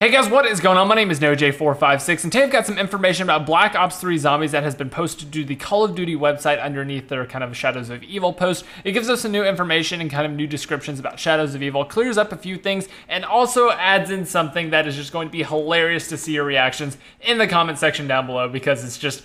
Hey guys, what is going on? My name is NoJ456, and today I've got some information about Black Ops 3 Zombies that has been posted to the Call of Duty website underneath their kind of Shadows of Evil post. It gives us some new information and kind of new descriptions about Shadows of Evil, clears up a few things, and also adds in something that is just going to be hilarious to see your reactions in the comment section down below, because it's just,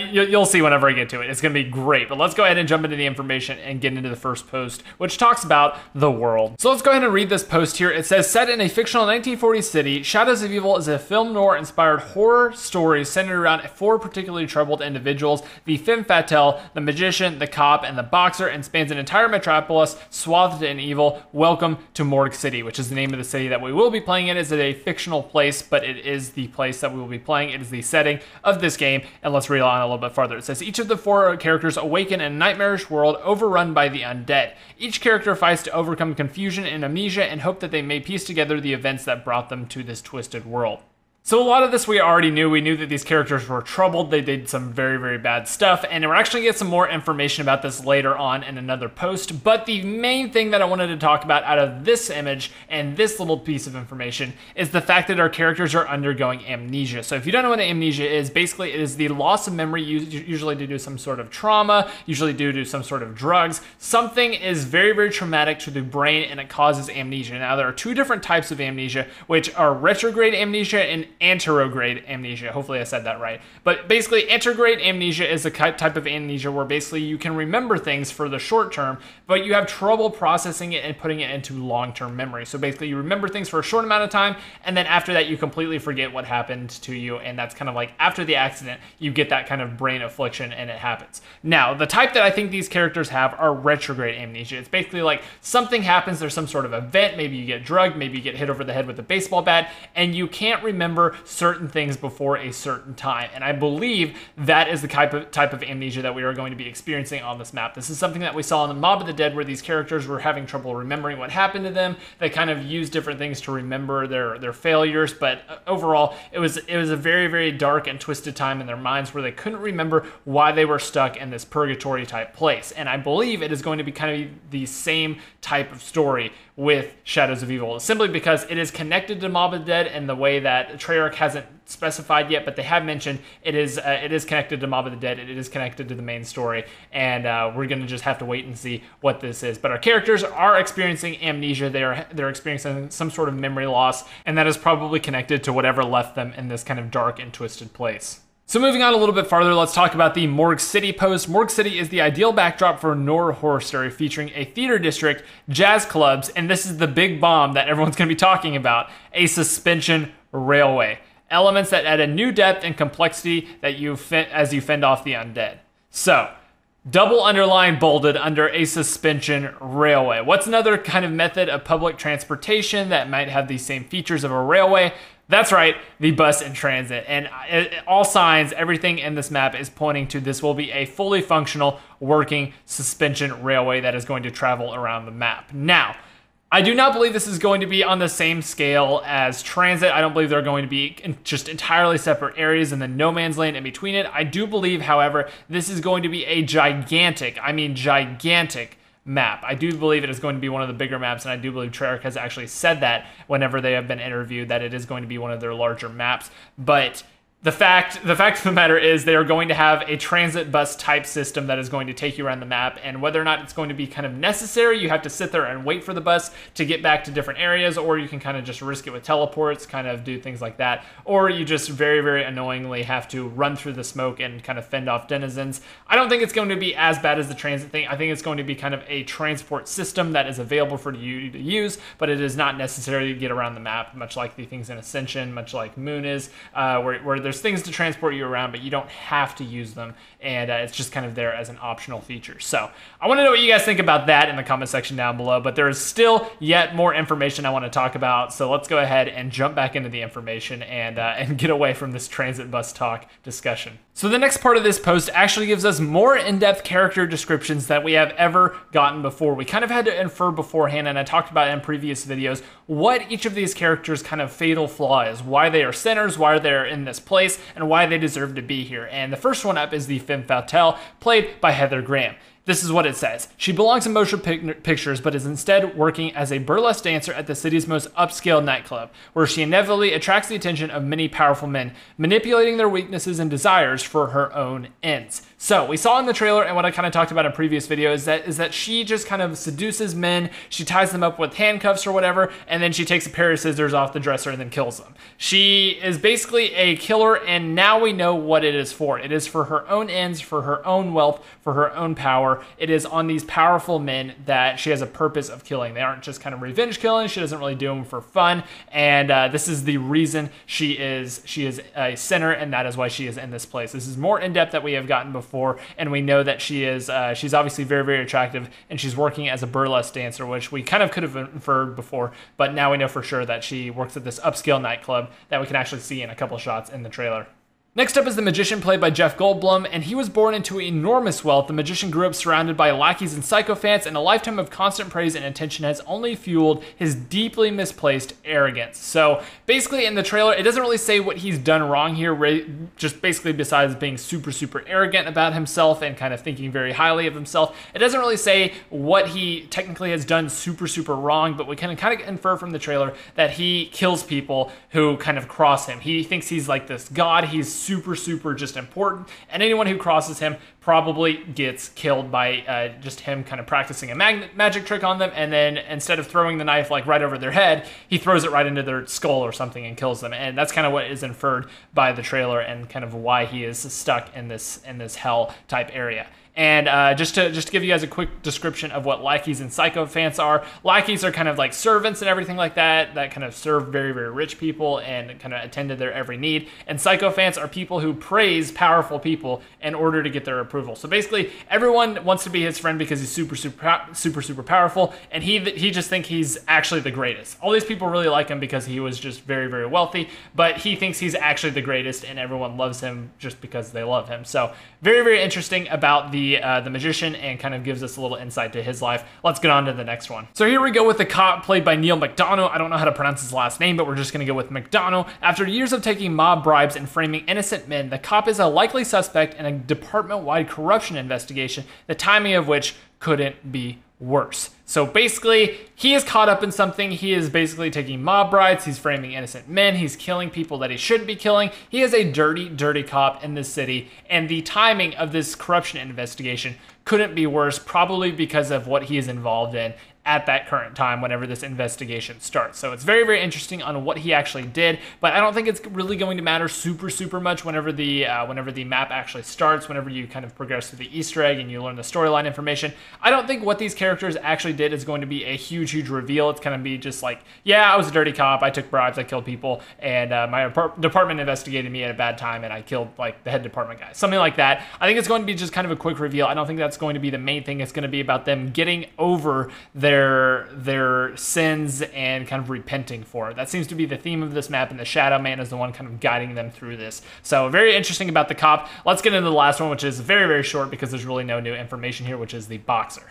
you'll see whenever I get to it. It's going to be great, but let's go ahead and jump into the information and get into the first post, which talks about the world. So let's go ahead and read this post here. It says, set in a fictional 1940s city, Shadows of Evil is a film noir-inspired horror story centered around four particularly troubled individuals: the Femme Fatale, the magician, the cop, and the boxer, and spans an entire metropolis swathed in evil. Welcome to Morgue City, which is the name of the city that we will be playing in. It's a fictional place, but it is the place that we will be playing. It is the setting of this game, and let's read on a little bit farther. It says, each of the four characters awaken in a nightmarish world overrun by the undead. Each character fights to overcome confusion and amnesia and hope that they may piece together the events that brought them to this twisted world. So a lot of this we already knew. We knew that these characters were troubled. They did some very, very bad stuff, and we're actually going to get some more information about this later on in another post. But the main thing that I wanted to talk about out of this image and this little piece of information is the fact that our characters are undergoing amnesia. So if you don't know what amnesia is, basically it is the loss of memory, usually due to some sort of trauma, usually due to some sort of drugs. Something is very, very traumatic to the brain, and it causes amnesia. Now, there are two different types of amnesia, which are retrograde amnesia and anterograde amnesia. Hopefully I said that right. But basically, anterograde amnesia is a type of amnesia where basically you can remember things for the short term, but you have trouble processing it and putting it into long-term memory. So basically, you remember things for a short amount of time, and then after that, you completely forget what happened to you, and that's kind of like after the accident, you get that kind of brain affliction, and it happens. Now, the type that I think these characters have are retrograde amnesia. It's basically like something happens, there's some sort of event, maybe you get drugged, maybe you get hit over the head with a baseball bat, and you can't remember certain things before a certain time. And I believe that is the type of amnesia that we are going to be experiencing on this map. This is something that we saw in the Mob of the Dead, where these characters were having trouble remembering what happened to them. They kind of used different things to remember their failures, but overall, it was a very, very dark and twisted time in their minds where they couldn't remember why they were stuck in this purgatory type place. And I believe it is going to be kind of the same type of story with Shadows of Evil, simply because it is connected to Mob of the Dead in the way that Treyarch hasn't specified yet, but they have mentioned it is connected to Mob of the Dead. It is connected to the main story, and we're going to just have to wait and see what this is. But our characters are experiencing amnesia. They're experiencing some sort of memory loss, and that is probably connected to whatever left them in this kind of dark and twisted place. So moving on a little bit farther, let's talk about the Morgue City post. Morgue City is the ideal backdrop for a noir horror story featuring a theater district, jazz clubs, and this is the big bomb that everyone's going to be talking about, a suspension railway. Elements that add a new depth and complexity that as you fend off the undead. So, double underline bolded under a suspension railway. What's another kind of method of public transportation that might have the same features of a railway? That's right, the bus and transit. And all signs, everything in this map is pointing to this will be a fully functional, working suspension railway that is going to travel around the map. Now, I do not believe this is going to be on the same scale as transit. I don't believe they're going to be in just entirely separate areas and then no man's land in between it. I do believe, however, this is going to be a gigantic map. I do believe it is going to be one of the bigger maps, and I do believe Treyarch has actually said that whenever they have been interviewed, that it is going to be one of their larger maps. But the fact of the matter is they are going to have a transit bus type system that is going to take you around the map, and whether or not it's going to be kind of necessary, you have to sit there and wait for the bus to get back to different areas, or you can kind of just risk it with teleports, kind of do things like that, or you just very, very annoyingly have to run through the smoke and kind of fend off denizens. I don't think it's going to be as bad as the transit thing. I think it's going to be kind of a transport system that is available for you to use, but it is not necessary to get around the map, much like the things in Ascension, much like Moon is, where there's things to transport you around, but you don't have to use them, and it's just kind of there as an optional feature. So I want to know what you guys think about that in the comment section down below, but there is still yet more information I want to talk about, so let's go ahead and jump back into the information and get away from this transit bus talk discussion. So the next part of this post actually gives us more in-depth character descriptions that we have ever gotten before. We kind of had to infer beforehand, and I talked about in previous videos, what each of these characters' kind of fatal flaw is, why they are sinners, why they're in this place, and why they deserve to be here. And the first one up is the Femme Fatale, played by Heather Graham. This is what it says. She belongs in motion pictures, but is instead working as a burlesque dancer at the city's most upscale nightclub, where she inevitably attracts the attention of many powerful men, manipulating their weaknesses and desires for her own ends. So we saw in the trailer, and what I kind of talked about in a previous video, is that she just kind of seduces men. She ties them up with handcuffs or whatever, and then she takes a pair of scissors off the dresser and then kills them. She is basically a killer, and now we know what it is for. It is for her own ends, for her own wealth, for her own power. It is on these powerful men that she has a purpose of killing. They aren't just kind of revenge killing. She doesn't really do them for fun, and this is the reason she is a sinner, and that is why she is in this place. This is more in depth that we have gotten before, and we know that she's obviously very, very attractive, and she's working as a burlesque dancer, which we kind of could have inferred before, but now we know for sure that she works at this upscale nightclub that we can actually see in a couple shots in the trailer. Next up is the magician, played by Jeff Goldblum, and he was born into enormous wealth. The magician grew up surrounded by lackeys and sycophants, and a lifetime of constant praise and attention has only fueled his deeply misplaced arrogance. So basically in the trailer, it doesn't really say what he's done wrong here, just basically besides being super, super arrogant about himself and kind of thinking very highly of himself. It doesn't really say what he technically has done super, super wrong, but we can kind of infer from the trailer that he kills people who kind of cross him. He thinks he's like this god. He's super, super just important, and anyone who crosses him probably gets killed by just him kind of practicing a magic trick on them, and then instead of throwing the knife like right over their head, he throws it right into their skull or something and kills them. And that's kind of what is inferred by the trailer and kind of why he is stuck in this hell type area. And just to give you guys a quick description of what lackeys and sycophants are. Lackeys are kind of like servants and everything like that kind of serve very, very rich people and kind of attend to their every need. And sycophants are people who praise powerful people in order to get their approval. So basically, everyone wants to be his friend because he's super, super powerful, and he just thinks he's actually the greatest. All these people really like him because he was just very, very wealthy, but he thinks he's actually the greatest, and everyone loves him just because they love him. So very, very interesting about the magician, and kind of gives us a little insight to his life. Let's get on to the next one. So here we go with the cop, played by Neil McDonough. I don't know how to pronounce his last name, but we're just going to go with McDonough. After years of taking mob bribes and framing innocent men, the cop is a likely suspect in a department-wide corruption investigation, the timing of which couldn't be worse. So basically, he is caught up in something. He is basically taking mob bribes. He's framing innocent men. He's killing people that he shouldn't be killing. He is a dirty, dirty cop in this city. And the timing of this corruption investigation couldn't be worse, probably because of what he is involved in at that current time whenever this investigation starts. So it's very, very interesting on what he actually did, but I don't think it's really going to matter super, super much whenever the map actually starts, whenever you kind of progress through the Easter egg and you learn the storyline information. I don't think what these characters actually did is going to be a huge, huge reveal. It's going to be just like, yeah, I was a dirty cop, I took bribes, I killed people, and my department investigated me at a bad time, and I killed like the head department guy. Something like that. I think it's going to be just kind of a quick reveal. I don't think that's going to be the main thing. It's going to be about them getting over their sins and kind of repenting for it. That seems to be the theme of this map, and the Shadow Man is the one kind of guiding them through this. So very interesting about the cop. Let's get into the last one, which is very, very short because there's really no new information here, which is the boxer.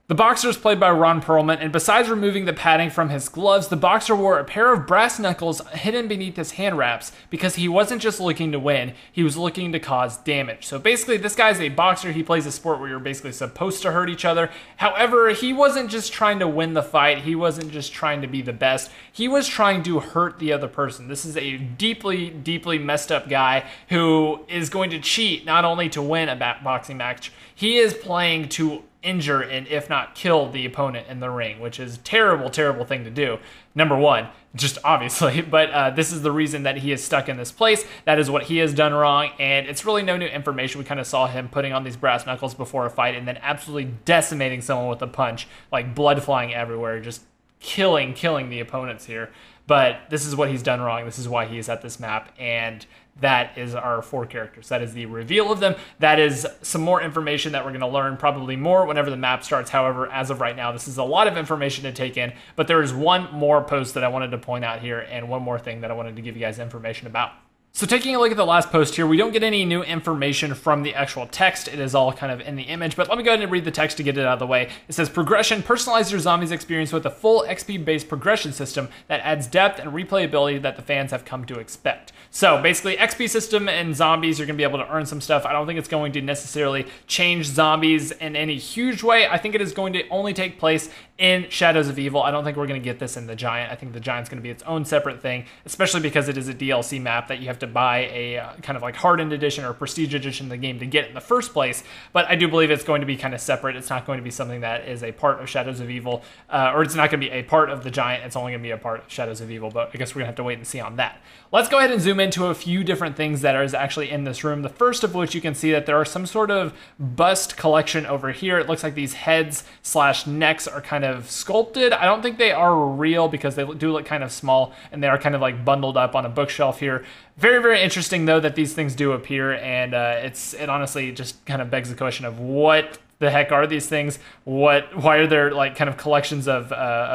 The boxer is played by Ron Perlman, and besides removing the padding from his gloves, the boxer wore a pair of brass knuckles hidden beneath his hand wraps because he wasn't just looking to win, he was looking to cause damage. So basically, this guy's a boxer. He plays a sport where you're basically supposed to hurt each other. However, he wasn't just trying to win the fight. He wasn't just trying to be the best. He was trying to hurt the other person. This is a deeply, deeply messed up guy who is going to cheat not only to win a boxing match, he is playing to injure and if not kill the opponent in the ring, which is terrible, terrible thing to do. Number one, just obviously, but this is the reason that he is stuck in this place. That is what he has done wrong, and it's really no new information. We kind of saw him putting on these brass knuckles before a fight and then absolutely decimating someone with a punch, like blood flying everywhere, just killing the opponents here. But this is what he's done wrong. This is why he is at this map, and that is our 4 characters. That is the reveal of them. That is some more information that we're going to learn probably more whenever the map starts. However, as of right now, this is a lot of information to take in, but there is one more post that I wanted to point out here and one more thing that I wanted to give you guys information about. So taking a look at the last post here, we don't get any new information from the actual text. It is all kind of in the image, but let me go ahead and read the text to get it out of the way. It says, progression, personalize your zombies experience with a full XP-based progression system that adds depth and replayability that the fans have come to expect. So basically, XP system and zombies, you're going to be able to earn some stuff. I don't think it's going to necessarily change zombies in any huge way. I think it is going to only take place in Shadows of Evil. I don't think we're going to get this in the Giant. I think the Giant's going to be its own separate thing, especially because it is a DLC map that you have to buy a kind of like hardened edition or prestige edition of the game to get in the first place. But I do believe it's going to be kind of separate. It's not going to be something that is a part of Shadows of Evil, or it's not going to be a part of the Giant. It's only going to be a part of Shadows of Evil, but I guess we're going to have to wait and see on that. Let's go ahead and zoom into a few different things that are actually in this room. The first of which you can see that there are some sort of bust collection over here. It looks like these heads / necks are kind of sculpted. I don't think they are real because they do look kind of small and they are kind of like bundled up on a bookshelf here. Very, very interesting though that these things do appear, and it honestly just kind of begs the question of what the heck are these things? Why are there like kind of collections of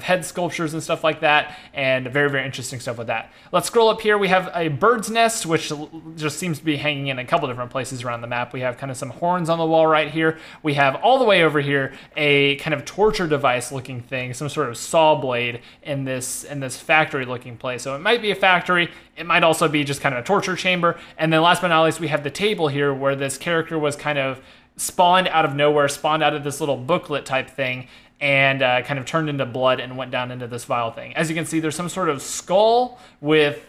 head sculptures and stuff like that? And very, very interesting stuff with that. Let's scroll up here. We have a bird's nest, which just seems to be hanging in a couple different places around the map. We have kind of some horns on the wall right here. We have all the way over here a kind of torture device looking thing, some sort of saw blade in this factory looking place. So it might be a factory. It might also be just kind of a torture chamber. And then last but not least, we have the table here where this character was kind of spawned out of nowhere, spawned out of this little booklet type thing, and kind of turned into blood and went down into this vial thing. As you can see, there's some sort of skull with...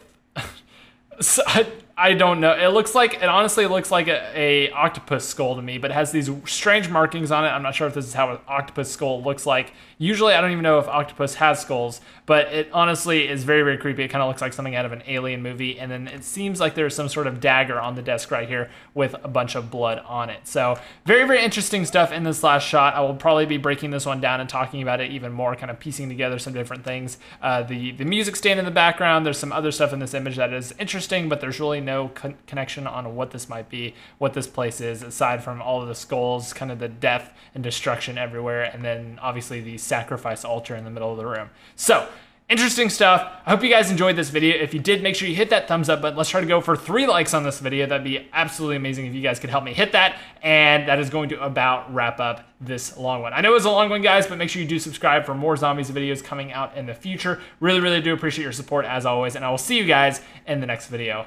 I don't know. It honestly looks like a octopus skull to me, but it has these strange markings on it. I'm not sure if this is how an octopus skull looks like. Usually, I don't even know if octopus has skulls, but it honestly is very, very creepy. It kind of looks like something out of an Alien movie, and then it seems like there's some sort of dagger on the desk right here with a bunch of blood on it. So very, very interesting stuff in this last shot. I will probably be breaking this one down and talking about it even more, kind of piecing together some different things. The music stand in the background, there's some other stuff in this image that is interesting, but there's really no connection on what this might be, what this place is, aside from all of the skulls, kind of the death and destruction everywhere, and then obviously the sacrifice altar in the middle of the room. So, interesting stuff. I hope you guys enjoyed this video. If you did, make sure you hit that thumbs up button. Let's try to go for 3 likes on this video. That'd be absolutely amazing if you guys could help me hit that. And that is going to about wrap up this long one. I know it was a long one, guys, but make sure you do subscribe for more zombies videos coming out in the future. Really, really do appreciate your support as always. And I will see you guys in the next video.